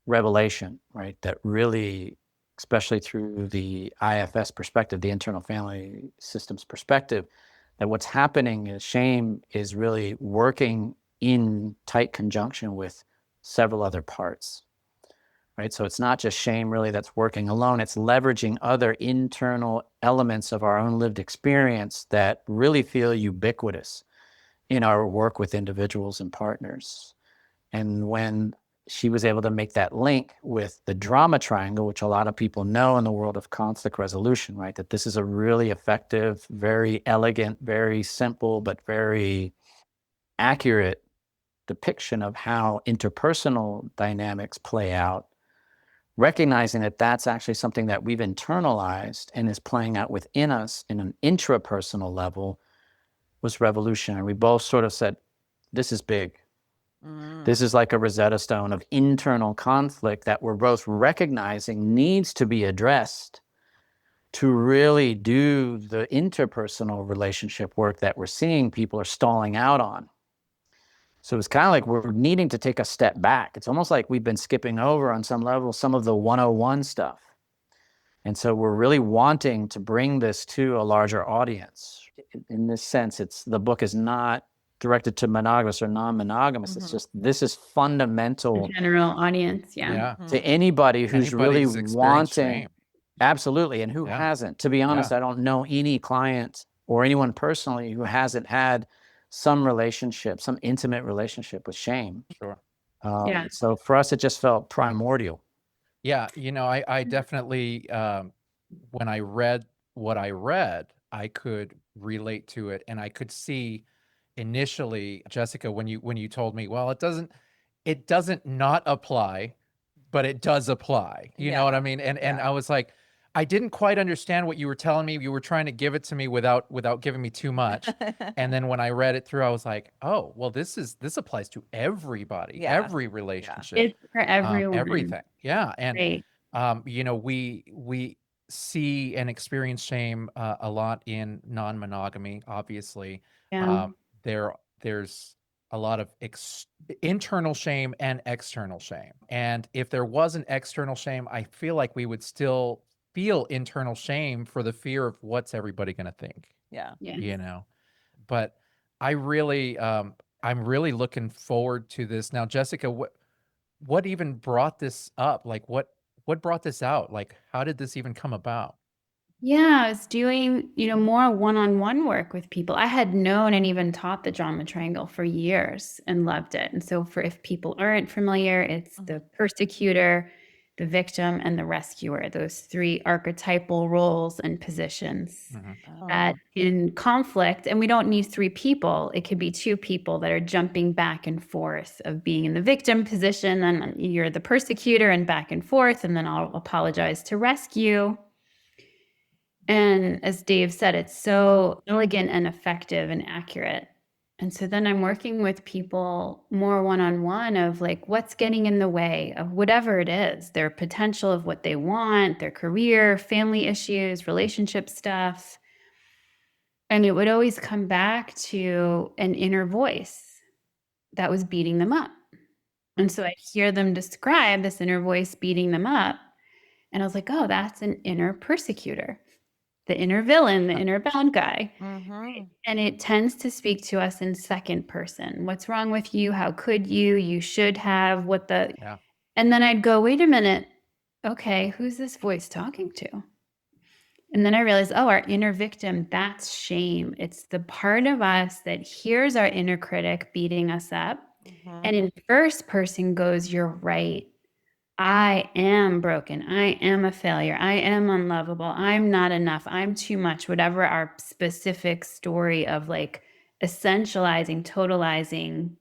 revelation, right, that really, especially through the IFS perspective, the internal family systems perspective, that what's happening is shame is really working in tight conjunction with several other parts, right? So it's not just shame really that's working alone, it's leveraging other internal elements of our own lived experience that really feel ubiquitous in our work with individuals and partners. And when she was able to make that link with the drama triangle, which a lot of people know in the world of conflict resolution, right? That this is a really effective, very elegant, very simple, but very accurate depiction of how interpersonal dynamics play out, recognizing that that's actually something that we've internalized and is playing out within us in an intrapersonal level was revolutionary. We both sort of said, this is big. This is like a Rosetta Stone of internal conflict that we're both recognizing needs to be addressed to really do the interpersonal relationship work that we're seeing people are stalling out on. So it's kind of like we're needing to take a step back. It's almost like we've been skipping over on some level some of the 101 stuff. And so we're really wanting to bring this to a larger audience. In this sense, the book is not directed to monogamous or non-monogamous. It's just, this is fundamental General audience. Yeah. to anybody who's really Anybody's experienced wanting, shame. absolutely, and who Yeah. hasn't. To be honest, I don't know any client or anyone personally who hasn't had some relationship, some intimate relationship with shame. Sure. Yeah. So for us, it just felt primordial. Yeah, I definitely, when I read what I read, I could relate to it, and I could see initially, Jessica, when you told me, well, it doesn't not apply, but it does apply. You know what I Yeah, mean? And yeah. I was like, I didn't quite understand what you were telling me. You were trying to give it to me without giving me too much. And then when I read it through, I was like, oh, well, this applies to everybody, Yeah. every relationship. It's for everyone. Everything. Yeah. And Right. we see and experience shame a lot in non-monogamy, obviously. Yeah. There's a lot of internal shame and external shame. And if there was an external shame, I feel like we would still feel internal shame for the fear of what's everybody going to think, Yeah. Yes. But I really, I'm really looking forward to this. Now, Jessica, what even brought this up? Like what brought this out? Like, how did this even come about? Yeah, I was doing, more one-on-one work with people. I had known and even taught the drama triangle for years and loved it. And so if people aren't familiar, it's the persecutor, the victim, and the rescuer, those three archetypal roles and positions that in conflict, and we don't need three people, it could be two people that are jumping back and forth of being in the victim position, and you're the persecutor and back and forth, and then I'll apologize to rescue. And as Dave said, it's so elegant and effective and accurate. And so then I'm working with people more one-on-one of like, what's getting in the way of whatever it is, their potential of what they want, their career, family issues, relationship stuff. And it would always come back to an inner voice that was beating them up. And so I'd hear them describe this inner voice beating them up. And I was like, oh, that's an inner persecutor. The inner villain, the inner bad guy. And it tends to speak to us in second person. What's wrong with you? How could you? You should have Yeah. And then I'd go, wait a minute. Okay, who's this voice talking to? And then I realized, oh, our inner victim, that's shame. It's the part of us that hears our inner critic beating us up. And in first person goes, you're right. I am broken. I am a failure. I am unlovable. I'm not enough. I'm too much, whatever our specific story of like essentializing, totalizing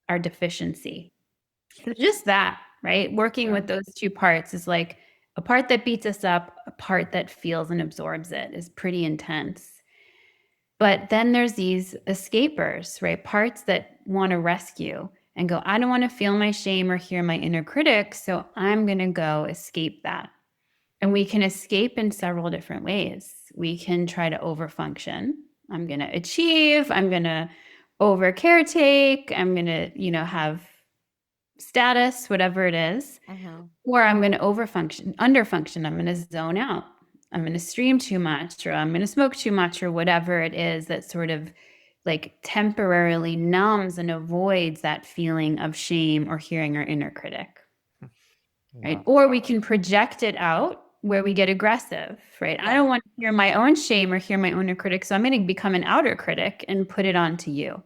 our deficiency. So just that, right? Working with those two parts is like a part that beats us up, a part that feels and absorbs it is pretty intense. But then there's these escapers, right? Parts that want to rescue and go, I don't want to feel my shame or hear my inner critic, so I'm going to go escape that. And we can escape in several different ways. We can try to overfunction. I'm going to achieve, I'm going to over caretake, I'm going to, have status, whatever it is. Or I'm going to underfunction. I'm going to zone out. I'm going to stream too much, or I'm going to smoke too much, or whatever it is that sort of like temporarily numbs and avoids that feeling of shame or hearing our inner critic. Right. Wow. Or we can project it out where we get aggressive, right? I don't want to hear my own shame or hear my own inner critic, so I'm going to become an outer critic and put it onto you.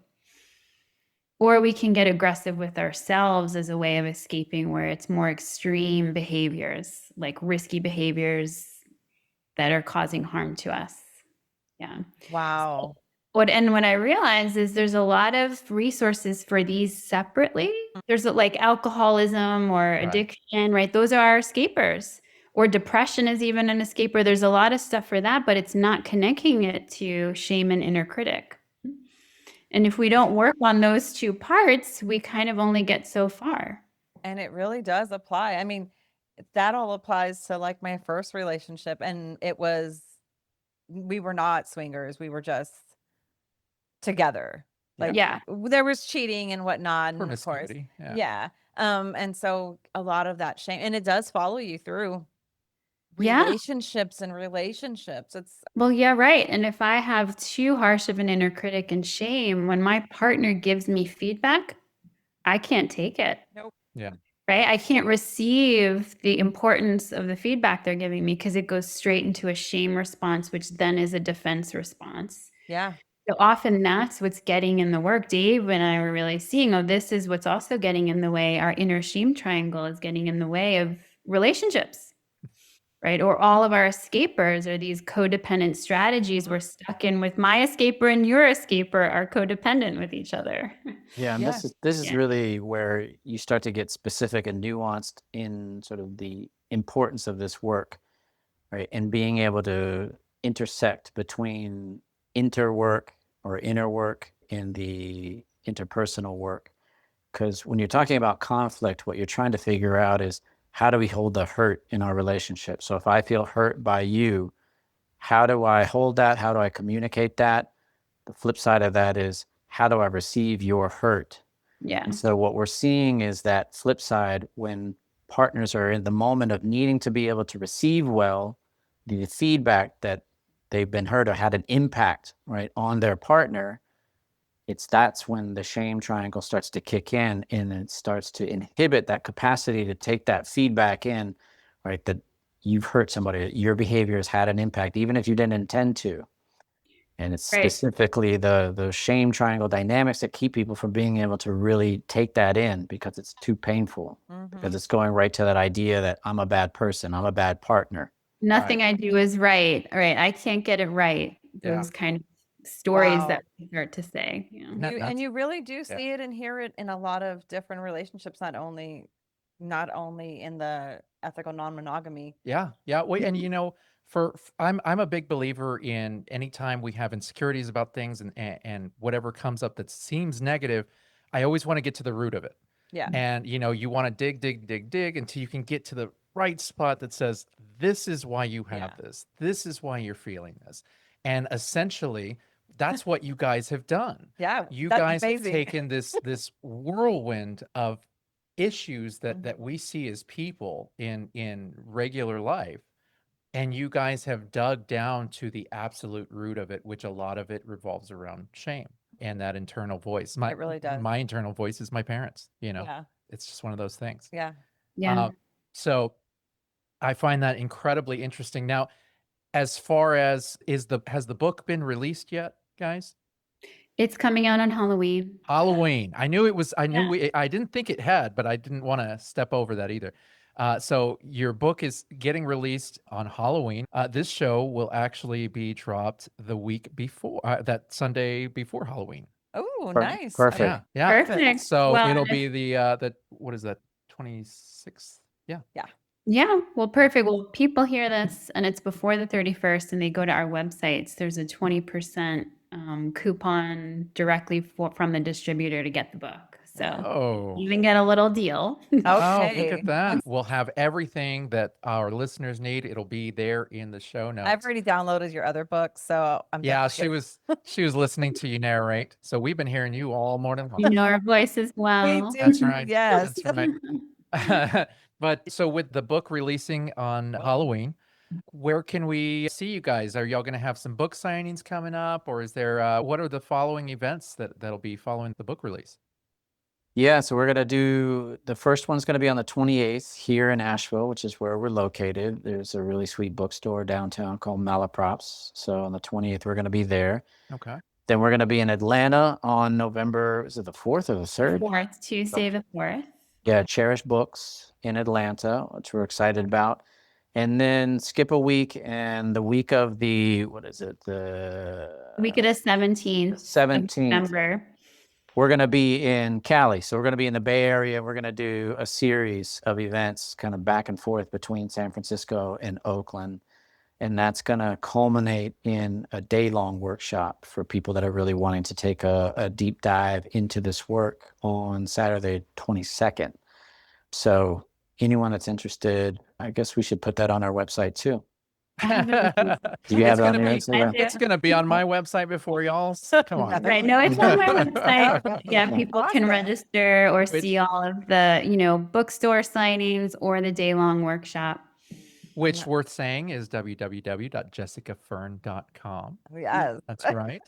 Or we can get aggressive with ourselves as a way of escaping, where it's more extreme behaviors, like risky behaviors that are causing harm to us. Yeah. Wow. What I realized is there's a lot of resources for these separately. There's like alcoholism or addiction, right? Those are our escapers. Or depression is even an escaper. There's a lot of stuff for that, but it's not connecting it to shame and inner critic. And if we don't work on those two parts, we kind of only get so far. And it really does apply. I mean, that all applies to like my first relationship. And we were not swingers. We were just together. Like, there was cheating and whatnot. And of course, Promiscuity. Yeah. And so a lot of that shame, and it does follow you through relationships. It's Well, yeah, right. And if I have too harsh of an inner critic and shame, when my partner gives me feedback, I can't take it. Nope. Yeah. Right? I can't receive the importance of the feedback they're giving me because it goes straight into a shame response, which then is a defense response. Yeah. So often that's what's getting in the work. Dave and I were really seeing, this is what's also getting in the way. Our inner shame triangle is getting in the way of relationships, right? Or all of our escapers are these codependent strategies we're stuck in with my escaper and your escaper are codependent with each other. Yeah, and this is really where you start to get specific and nuanced in sort of the importance of this work, right? And being able to intersect between interwork or inner work and the interpersonal work. Because when you're talking about conflict, what you're trying to figure out is, how do we hold the hurt in our relationship? So if I feel hurt by you, how do I hold that? How do I communicate that? The flip side of that is, how do I receive your hurt? Yeah. And so what we're seeing is that flip side, when partners are in the moment of needing to be able to receive well the feedback that they've been hurt or had an impact, right, on their partner, that's when the shame triangle starts to kick in, and it starts to inhibit that capacity to take that feedback in, right, that you've hurt somebody, your behavior has had an impact, even if you didn't intend to. And it's specifically the shame triangle dynamics that keep people from being able to really take that in, because it's too painful, because it's going right to that idea that I'm a bad person, I'm a bad partner. Nothing I do is right. I can't get it right. Those kind of stories that we start to say. And you really do see it and hear it in a lot of different relationships, not only in the ethical non-monogamy. Yeah. Wait, and I'm a big believer in anytime we have insecurities about things and whatever comes up that seems negative, I always want to get to the root of it. Yeah. And you want to dig until you can get to the right spot that says, this is why you have this. This is why you're feeling this. And essentially, that's what you guys have done. Yeah. You guys have taken this whirlwind of issues that we see as people in regular life, and you guys have dug down to the absolute root of it, which a lot of it revolves around shame and that internal voice. It really does. My internal voice is my parents. It's just one of those things. Yeah. So I find that incredibly interesting. Now, as far as has the book been released yet, guys? It's coming out on Halloween. I knew it was. I didn't think it had, but I didn't want to step over that either. So your book is getting released on Halloween. This show will actually be dropped the week before, that Sunday before Halloween. Oh, nice. Perfect. Yeah. Perfect. So it'll be the what is that, 26th? Yeah. Yeah. Well, perfect. Well, people hear this and it's before the 31st and they go to our websites. There's a 20% coupon directly from the distributor to get the book. So Oh. you even get a little deal. Oh, look Okay. at that. We'll have everything that our listeners need. It'll be there in the show notes. I've already downloaded your other books, so I'm Yeah, definitely she was listening to you narrate. So we've been hearing you all morning long. You know our voice as well. do. That's right. Yes. That's right. But so with the book releasing on Halloween, where can we see you guys? Are y'all going to have some book signings coming up, or is there what are the following events that'll be following the book release? Yeah, so we're going to do, the first one's going to be on the 28th here in Asheville, which is where we're located. There's a really sweet bookstore downtown called Malaprops. So on the 28th, we're going to be there. Okay. Then we're going to be in Atlanta on November, is it the 4th or the 3rd? 4th, Tuesday the 4th. Yeah, Cherish Books in Atlanta, which we're excited about. And then skip a week, and the week of the, what is it? The Week of the 17th. 17th. November. We're going to be in Cali. So we're going to be in the Bay Area. We're going to do a series of events kind of back and forth between San Francisco and Oakland. And that's going to culminate in a day-long workshop for people that are really wanting to take a deep dive into this work on Saturday, 22nd. So anyone that's interested, I guess we should put that on our website too. Do you have it on your Instagram? It's going to be on my website before y'all. Come on. Right. No, it's on my website. Yeah, people can register or see all of the, bookstore signings or the day-long workshop. Which worth saying is www.jessicafern.com. Yes. That's right.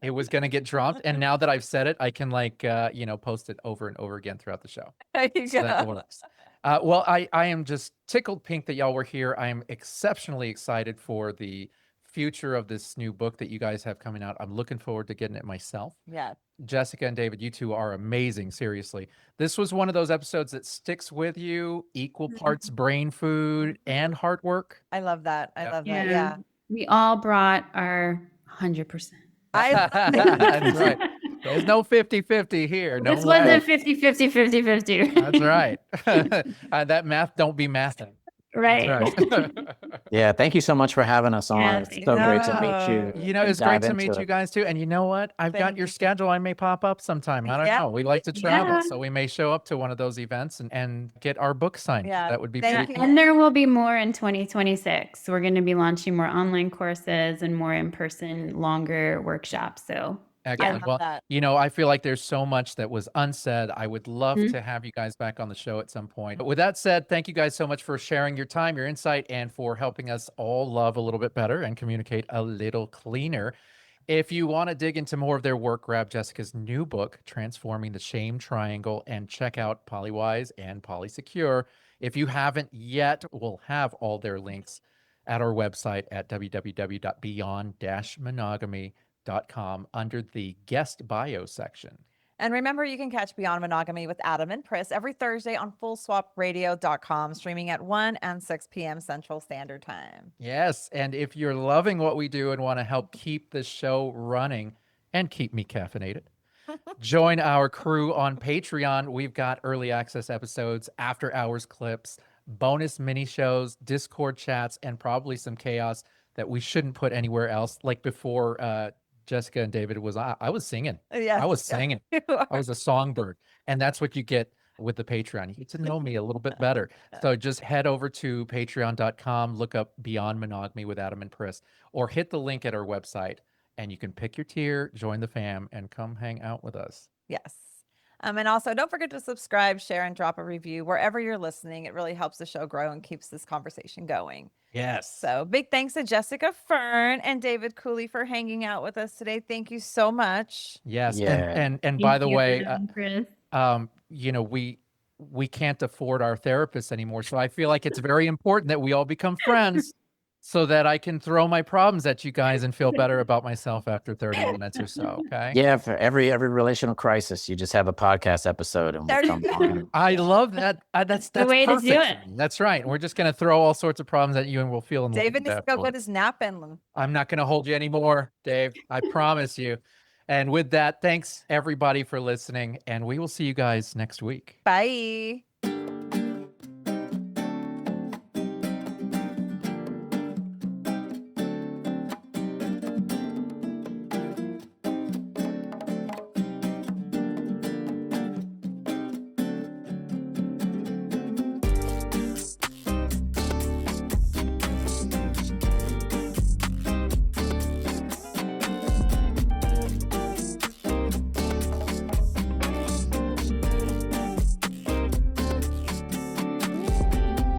It was going to get dropped. And now that I've said it, I can post it over and over again throughout the show. There you So that go. works. Well, I am just tickled pink that y'all were here. I am exceptionally excited for the future of this new book that you guys have coming out. I'm looking forward to getting it myself. Yeah. Jessica and David, you two are amazing. Seriously. This was one of those episodes that sticks with you, equal parts brain food and hard work. I love that. I Yeah. love that. Yeah. We all brought our 100%. That's right. There's no 50-50 here. No This way. wasn't 50-50. That's right. That math don't be mathing. Right. That's right. Yeah, thank you so much for having us on. Yeah, It's thank so you. great to meet you. It's great to meet you guys too. And you know what? I've got Thank your you. schedule. I may pop up sometime. I don't Yeah. know. We like to travel. Yeah. So we may show up to one of those events and get our book signed. Yeah. That would be Thank pretty you. cool. And there will be more in 2026. We're going to be launching more online courses and more in-person, longer workshops. So Excellent. love Well, that. I feel like there's so much that was unsaid. I would love Mhm. to have you guys back on the show at some point. But with that said, thank you guys so much for sharing your time, your insight, and for helping us all love a little bit better and communicate a little cleaner. If you want to dig into more of their work, grab Jessica's new book, Transforming the Shame Triangle, and check out Polywise and Polysecure. If you haven't yet, we'll have all their links at our website at www.beyond-monogamy.com under the guest bio section. And remember, you can catch Beyond Monogamy with Adam and Pris every Thursday on fullswapradio.com, streaming at 1 and 6 p.m. Central Standard Time. Yes, and if you're loving what we do and want to help keep the show running and keep me caffeinated, join our crew on Patreon. We've got early access episodes, after hours clips, bonus mini shows, Discord chats, and probably some chaos that we shouldn't put anywhere else. Like before Jessica and David was, I was singing. Yes. I was singing. I was a songbird. And that's what you get with the Patreon. You get to know me a little bit better. So just head over to patreon.com, look up Beyond Monogamy with Adam and Pris, or hit the link at our website, and you can pick your tier, join the fam, and come hang out with us. Yes. And also, don't forget to subscribe, share, and drop a review wherever you're listening. It really helps the show grow and keeps this conversation going. Yes. So big thanks to Jessica Fern and David Cooley for hanging out with us today. Thank you so much. Yes. Yeah. And by the way, Chris. we can't afford our therapists anymore. So I feel like it's very important that we all become friends so that I can throw my problems at you guys and feel better about myself after 30 minutes or so. Okay. Yeah, for every relational crisis, you just have a podcast episode and we'll come on. I love that. That's the way to do perfect. it. That's right. We're just going to throw all sorts of problems at you and we'll feel David needs to go afterwards. get his nap in. I'm not going to hold you anymore, Dave. I promise you. And with that, thanks everybody for listening, and we will see you guys next week. Bye.